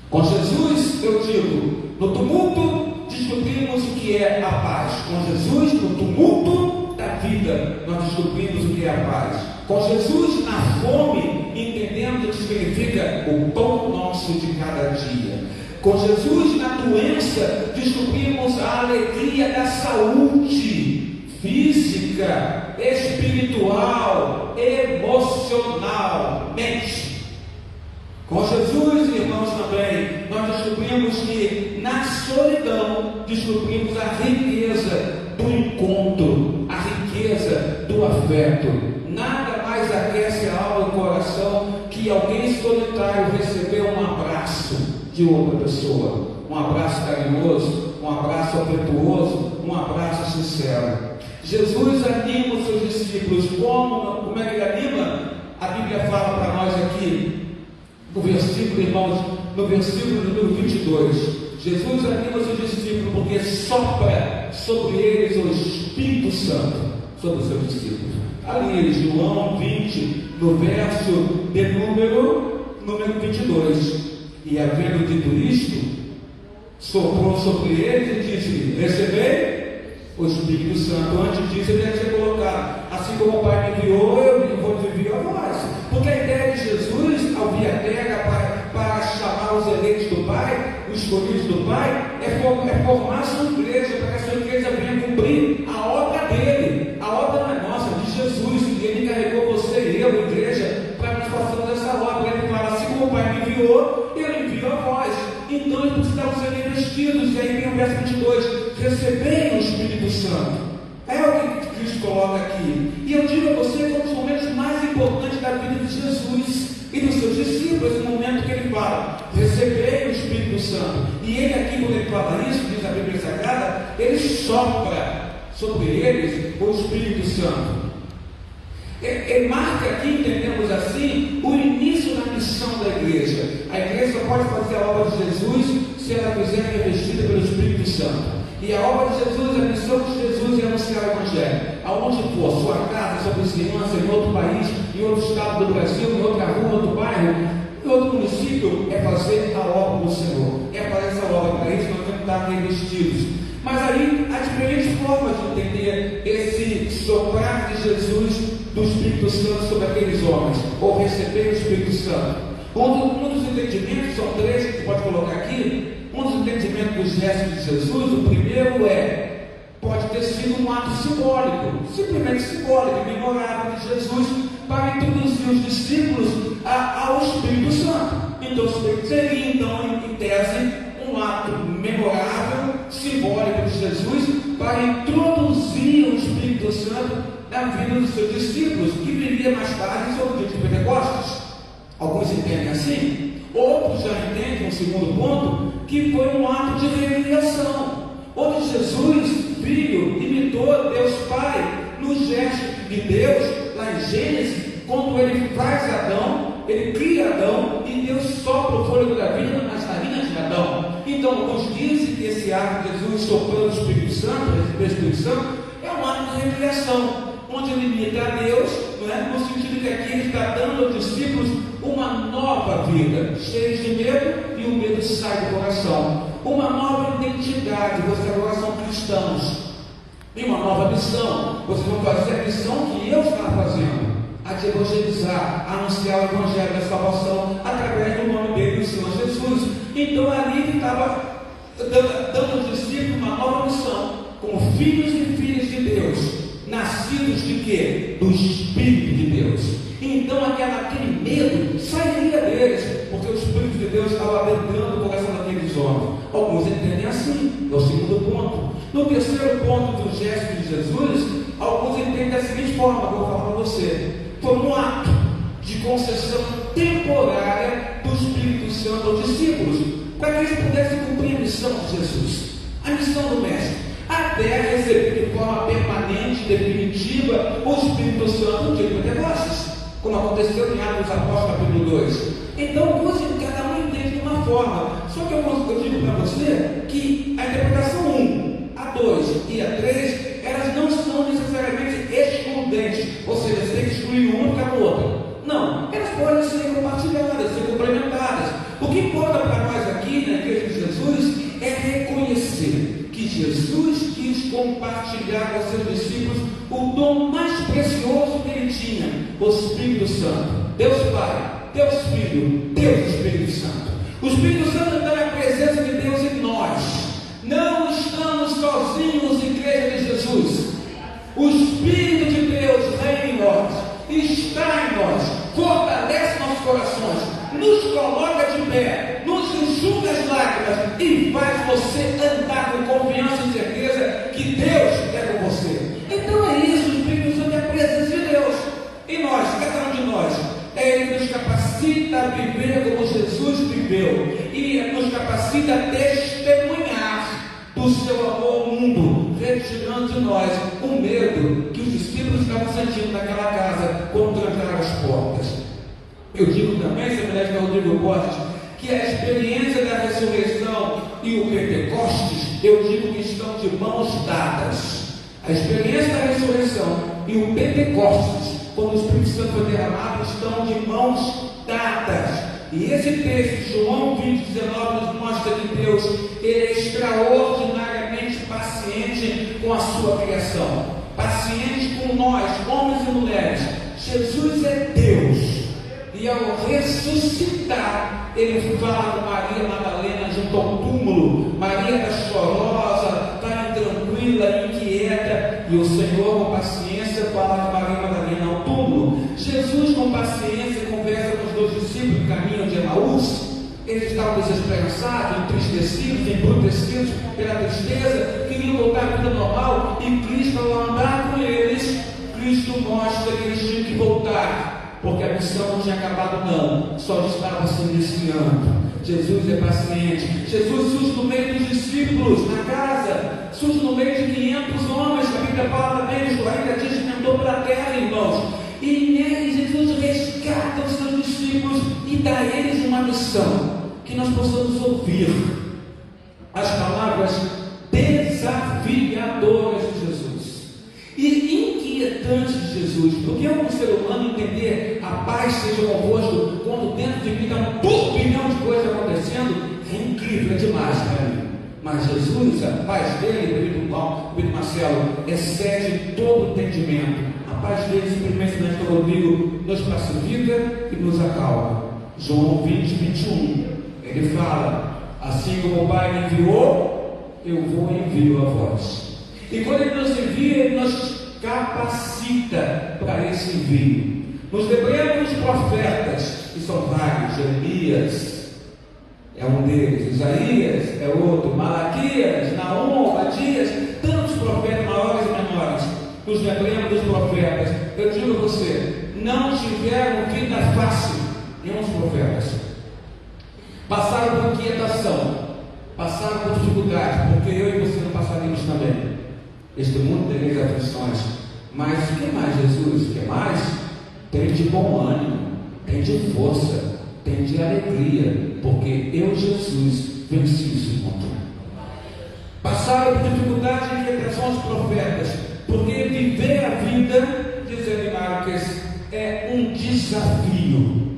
S5: Com Jesus, eu digo, no tumulto descobrimos o que é a paz. Com Jesus, no tumulto da vida, nós descobrimos o que é a paz. Com Jesus, na fome, entendemos o que significa o pão nosso de cada dia. Com Jesus na doença, descobrimos a alegria da saúde física, espiritual, emocional, mente. Com Jesus, irmãos, também, nós descobrimos que na solidão, descobrimos a riqueza do encontro, a riqueza do afeto. Nada mais aquece a alma e o coração que alguém solitário receber um abraço de outra pessoa, um abraço carinhoso, um abraço afetuoso, um abraço sincero. Jesus anima os seus discípulos. Como é que ele anima? A Bíblia fala para nós aqui, no versículo, irmãos, no versículo número 22, Jesus anima os seus discípulos porque sopra sobre eles o Espírito Santo, sobre os seus discípulos. Ali, João 20, no verso de número 22. E havendo dito isto, soprou sobre eles e disse: recebei o Espírito Santo. Antes disso, ele deve ser colocado: assim como o Pai me enviou, eu vou enviar a vós. Porque a ideia de Jesus, ao vir à terra para chamar os eleitos do Pai, os escolhidos do Pai, é formar a sua igreja, para que a sua igreja venha cumprir a obra dele. A obra não é nossa, de Jesus. E ele encarregou você e eu, igreja, para que nós façamos essa obra. Ele fala: assim como o Pai me enviou, eu envio a vós. Então eles precisam ser revestidos. E aí vem o verso 22: recebei o Espírito Santo. É o que Cristo coloca aqui. E eu digo a você que é um dos momentos mais importantes da vida de Jesus e dos seus discípulos, esse momento que ele fala: recebei o Espírito Santo. E ele aqui, quando ele fala isso, diz a Bíblia Sagrada, ele sopra sobre eles o Espírito Santo. Ele marca aqui, entendemos assim, o início da missão da igreja. A igreja só pode fazer a obra de Jesus se ela quiser revestida pelo Espírito Santo. E a obra de Jesus, a missão de Jesus é anunciar o Evangelho. Aonde for, sua casa, sua vizinhança, em outro país, em outro estado do Brasil, em outra rua, em outro bairro, em outro município, é fazer a obra do Senhor. É fazer essa obra. Para isso nós temos que estar revestidos. Mas aí há diferentes formas de entender esse soprar de Jesus do Espírito Santo sobre aqueles homens, ou receber o Espírito Santo. Um dos entendimentos, são três que você pode colocar aqui. Um dos entendimentos dos gestos de Jesus, o primeiro pode ter sido um ato simbólico, simplesmente simbólico, memorável de Jesus, para introduzir os discípulos ao Espírito Santo. Então seria, em tese, um ato memorável, simbólico de Jesus, para introduzir o Espírito Santo na vida dos seus discípulos, que viria mais tarde sobre o dia de Pentecostes. Alguns entendem assim, outros já entendem, no segundo ponto, que foi um ato de revelação, onde Jesus, Filho, imitou Deus Pai no gesto de Deus, lá em Gênesis, quando ele faz Adão, ele cria Adão e Deus sopra o fôlego da vida nas narinas de Adão. Então, alguns dizem que esse ato de Jesus soprando o Espírito Santo, receber o Espírito Santo, é um ato de revelação, onde ele imita a Deus, não é? No sentido que aqui ele está dando aos discípulos uma nova vida, cheia de medo, e o medo sai do coração. Uma nova identidade, vocês agora são cristãos. E uma nova missão, vocês vão fazer a missão que eu estava fazendo, a de evangelizar, a anunciar o Evangelho da salvação, através do nome dele, do Senhor Jesus. Então ali ele estava dando aos discípulos uma nova missão, como filhos e filhas de Deus, nascidos de quê? Do Espírito de Deus. Então aquele medo sairia deles, porque o Espírito de Deus estava adentrando o coração daqueles homens. Alguns entendem assim, é o segundo ponto. No terceiro ponto do gesto de Jesus, alguns entendem da seguinte forma, que eu vou falar para você: foi um ato de concessão temporária do Espírito Santo aos discípulos, para que eles pudessem cumprir a missão de Jesus, a missão do Mestre, até receber de forma permanente, definitiva, o Espírito Santo no dia de Pentecostes, como aconteceu em Atos dos Apóstolos, capítulo 2. Então, cada um entende de uma forma. Só que eu digo para você que a interpretação 1, a 2 e a 3, elas não são necessariamente excludentes, ou seja, você tem que excluir uma para o outro. Não, elas podem ser compartilhadas, ser complementadas. O que importa para nós aqui na Igreja de Jesus é reconhecer que Jesus quis compartilhar com seus discípulos o dom mais precioso que ele tinha, o Espírito Santo. Deus Pai, Deus Filho, Deus Espírito Santo. O Espírito Santo então é a presença de Deus em nós. Não estamos sozinhos, Igreja de Jesus. O Espírito de Deus reina em nós, está em nós, fortalece nossos corações, nos coloca de pé, nos enxuga as lágrimas e faz você andar com confiança e certeza que Deus é com você. Então é isso, o Espírito Santo é a presença de Deus em nós, cada um de nós. Ele nos capacita a viver como Jesus viveu e nos capacita a testemunhar do seu amor ao mundo, retirando de nós o medo que os discípulos estavam sentindo naquela casa quando trancaram as portas. Eu digo também, semelhante ao Rodrigo Costa, que a experiência da ressurreição e o Pentecostes, eu digo que estão de mãos dadas. A experiência da ressurreição e o Pentecostes, quando o Espírito Santo foi derramado, estão de mãos dadas. E esse texto, João 20:19, nos mostra que Deus é extraordinariamente paciente com a sua criação, paciente com nós, homens e mulheres. Jesus é Deus, e ao ressuscitar, ele fala com Maria Madalena junto ao túmulo. Maria está chorosa, está intranquila, inquieta, e o Senhor, com paciência, fala com Maria Madalena ao túmulo. Jesus, com paciência, conversa com os dois discípulos no caminho de Emaús. Eles estavam desesperançados, entristecidos, embrutecidos pela tristeza, queriam voltar à vida normal, e Cristo, ao andar com eles, Cristo mostra que eles tinham que voltar, porque a missão não tinha acabado não, só estava se iniciando. Jesus é paciente. Jesus surge no meio dos discípulos, na casa, surge no meio de 500 homens, a Bíblia fala também, os 40 dias que andou pela terra, irmãos. E nele Jesus resgata os seus discípulos e dá a eles uma missão, que nós possamos ouvir as palavras desafiadoras de Jesus e inquietantes de Jesus, porque é um ser humano entender a paz seja convosco quando dentro de mim está um turbilhão de coisas acontecendo, é incrível, é demais para mim. Mas Jesus, a paz dele, Pedro Marcelo, excede todo entendimento. A paz dele simplesmente nós estamos comigo, nos pacifica e nos acalma. João 20, 21, ele fala: assim como o Pai me enviou, eu vou e envio a vós. E quando ele nos envia, ele nos capacita para esse envio. Nos lembramos dos profetas, que são vários. Jeremias é um deles, Isaías é outro, Malaquias, Naum, Abadias, tantos profetas maiores e menores. Nos lembramos dos profetas. Eu digo a você, não tiveram vida fácil nenhum dos profetas. Passaram por inquietação, passaram por dificuldade, porque eu e você não passaríamos também. Este mundo tem as aflições, mas o que mais, Jesus? O que mais? Tem de bom ânimo, tem de força, tem de alegria, porque eu, Jesus, venci esse mundo. Passaram por dificuldade e inquietação dos profetas, porque viver a vida, diz ele Marques, é um desafio.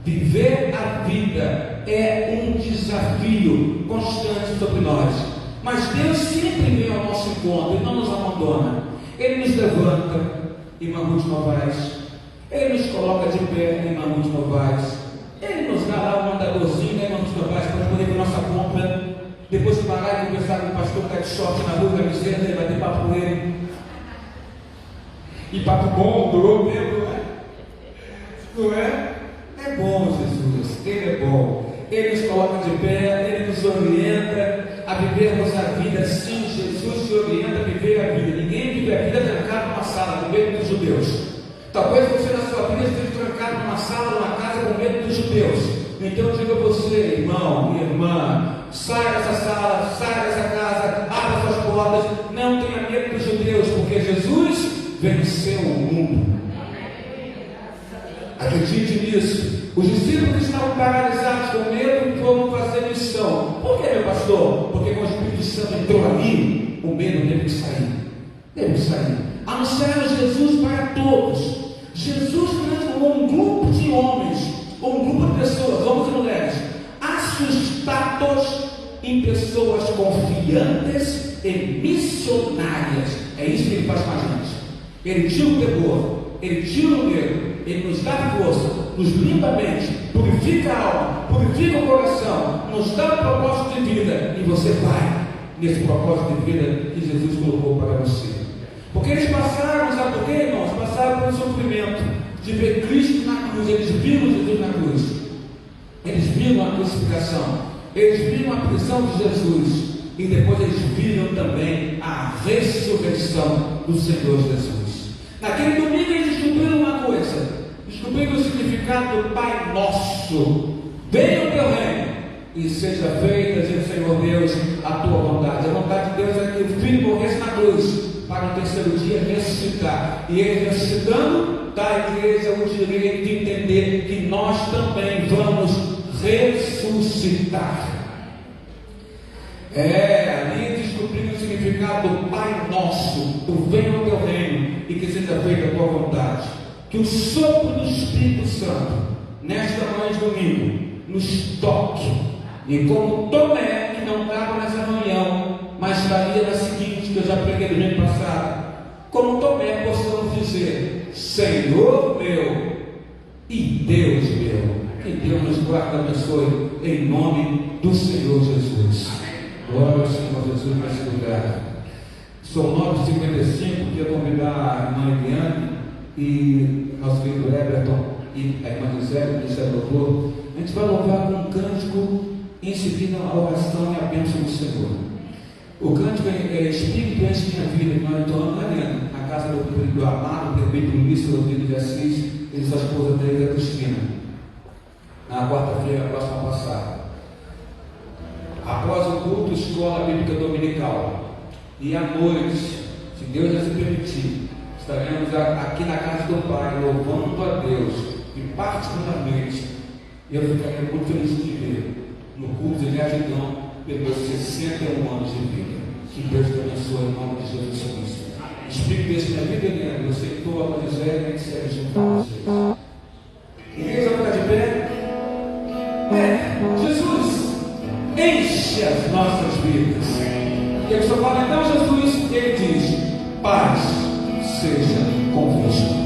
S5: Viver a vida é um desafio constante sobre nós. Mas Deus sempre vem ao nosso encontro e não nos abandona. Ele nos levanta em Mamute Novaes. Ele nos coloca de pé em Mamute Novaes. Ele nos dá lá um andadorzinho em Mamute Novaes para poder ver nossa compra. Depois de parar e conversar com o pastor que está de short na rua, camiseta, ele vai ter papo com ele. E papo bom, durou mesmo, não é? Não é? É bom, Jesus, Ele é bom. Ele nos coloca de pé, Ele nos orienta a vivermos a vida. Sim, Jesus te orienta a viver a vida. Ninguém vive a vida trancado numa sala com medo dos judeus. Talvez você na sua vida esteja trancado numa sala, numa casa com medo dos judeus. Então eu digo a você, irmão, minha irmã, saia dessa sala, saia dessa casa, abra suas portas, não tenha medo dos judeus, porque Jesus venceu o mundo. Acredite nisso. Os discípulos estavam paralisados com medo e foram fazer missão. Por que, meu pastor? Porque quando o Espírito Santo entrou ali, o medo teve que sair. Teve que sair. Anunciaram Jesus para todos. Jesus transformou um grupo de homens, ou um grupo de pessoas, homens e mulheres, assustados em pessoas confiantes e missionárias. É isso que Ele faz com a gente. Ele tira o temor, Ele tira o medo, Ele nos dá força, nos limpa a mente, purifica a alma, purifica o coração, nos dá um propósito de vida, e você vai nesse propósito de vida que Jesus colocou para você. Porque eles passaram, sabe por quê, irmãos? Passaram pelo sofrimento de ver Cristo na cruz. Eles viram Jesus na cruz, eles viram a crucificação, eles viram a prisão de Jesus, e depois eles viram também a ressurreição do Senhor Jesus. Naquele domingo eles descobriram uma coisa, descobriram o significado do Pai Nosso. Venha o teu reino e seja feita, diz o Senhor Deus, a tua vontade. A vontade de Deus é que o Filho morresse na cruz, para no terceiro dia ressuscitar. E Ele ressuscitando, dá à igreja o direito de entender que nós também vamos ressuscitar. Ali descobrindo o significado do Pai Nosso, do venha o teu reino e que seja feita a tua vontade. Que o sopro do Espírito Santo, nesta manhã de domingo, nos toque. E como Tomé, que não estava nessa reunião, mas estaria na seguinte, que eu já preguei no ano passado, como Tomé, possamos dizer: Senhor meu e Deus meu. Que Deus nos guarde e abençoe, em nome do Senhor Jesus. Glória ao Senhor Jesus nesse lugar. São 9h55, queria convidar a irmã Eliane e nosso querido Everton e a irmã Gisele, que é doutor. A gente vai louvar com um cântico, em seguida a oração e a bênção do Senhor. O cântico é Espírito enche minha vida, que nós entoamos na casa do amado, prefeito Luiz Rodrigo de Assis, e sua esposa dele, a Cristina, na quarta-feira próxima passada. culto Escola Bíblica Dominical. E à noite, se Deus já se permitir, estaremos aqui na casa do Pai, louvando a Deus. E particularmente, eu ficaria muito feliz de ver no culto de gratidão pelos 61 anos de vida. Que Deus te abençoe em nome de Jesus Cristo. Espírito desse minha vida, Leandro, eu sei que estou a dizer, a gente serve junto com vocês. Igreja, vai ficar de pé? Jesus, enche as nossas vidas. E a pessoa fala, então Jesus, ele diz, paz seja convosco.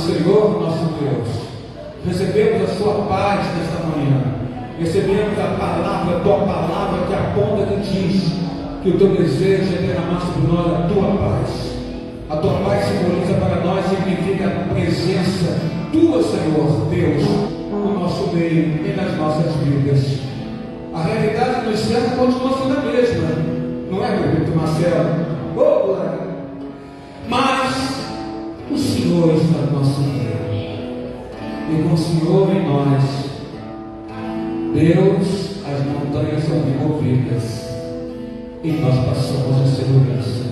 S1: Senhor nosso Deus, recebemos a sua paz nesta manhã, recebemos a palavra, a tua palavra que aponta, que diz que o teu desejo é derramar sobre nós a tua paz.
S5: A tua paz simboliza para nós, significa a presença tua, Senhor Deus, no nosso meio e nas nossas vidas. A realidade dos céus continua sendo a mesma, não é, meu querido Marcelo? Oh, glória! Mas o Senhor está no nosso meio, e com o Senhor em nós, Deus, as montanhas são removidas e nós passamos a segurança.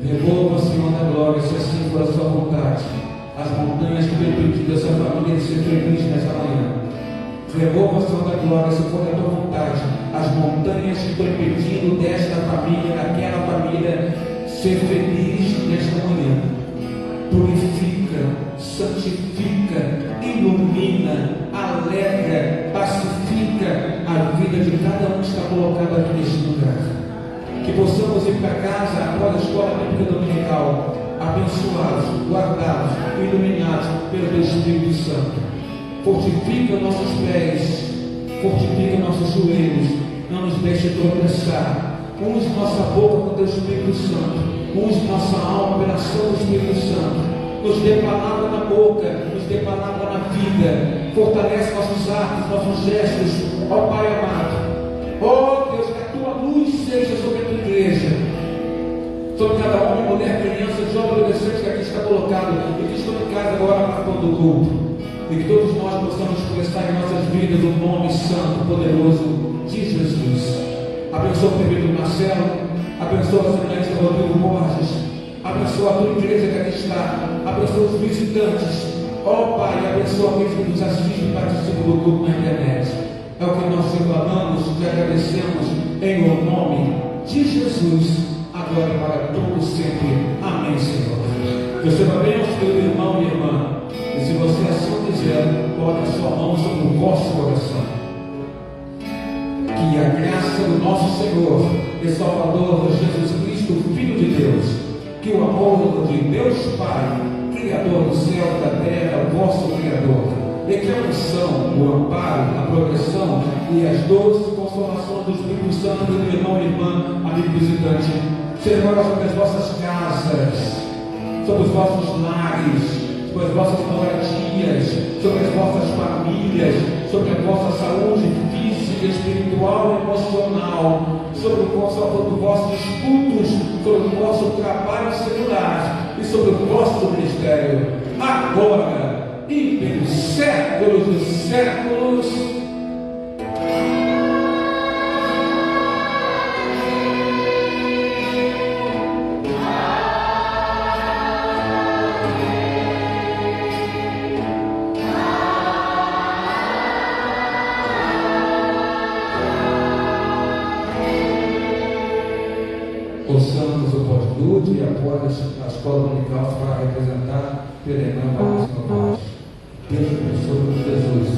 S5: Remova, Senhor da glória, se assim for a sua vontade, as montanhas que têm impedido essa família de ser feliz nessa manhã. Remova, Senhor da glória, se for a tua vontade, as montanhas que estão impedindo desta família, daquela família, ser feliz nesta manhã. Purifica, santifica, ilumina, alegra, pacifica a vida de cada um que está colocado aqui neste lugar. Que possamos ir para casa após a escola bíblica dominical, abençoados, guardados, iluminados pelo teu Espírito Santo. Fortifica nossos pés, fortifica nossos joelhos, não nos deixe tropeçar. Use nossa boca com o teu Espírito Santo, use nossa alma pela ação do Espírito Santo. Nos dê palavra na boca, nos dê palavra na vida, fortalece nossos atos, nossos gestos, ó Pai amado. Ó Deus, que a tua luz seja sobre a tua igreja, sobre cada homem, mulher, criança, jovem, adolescente que aqui está colocado e que estão em casa agora participando do culto. E que todos nós possamos expressar em nossas vidas o nome santo, poderoso de Jesus. Abençoa o prefeito Marcelo, abençoa a semelhança Rodrigo Borges, abençoa a tua igreja que aqui está, abençoa os visitantes. Ó Pai, abençoa aqueles que nos assistem e participam do culto na internet. É o que nós te falamos, te agradecemos em o nome de Jesus, agora e para todo sempre. Amém, Senhor. Receba bem aos teus irmão e irmã. E se você assim quiser, coloque a sua mão sobre o vosso coração. Que a graça do nosso Senhor e Salvador Jesus Cristo, Filho de Deus, que o amor de Deus Pai, Criador do céu e da terra, o vosso Criador, e que a unção, o amparo, a proteção e as doces consolações do Espírito Santo do meu irmão e irmã, amigo visitante, seja agora sobre as vossas casas, sobre os vossos lares, sobre as vossas moradias, sobre as vossas famílias, sobre a vossa saúde física, espiritual e emocional, sobre os vossos estudos, sobre o vosso trabalho secular e sobre o vosso ministério, agora e pelos séculos dos séculos. Possamos o pós-luto e após a escola dominical para representar pela irmã Vanessa Novaes. Deus abençoe Jesus.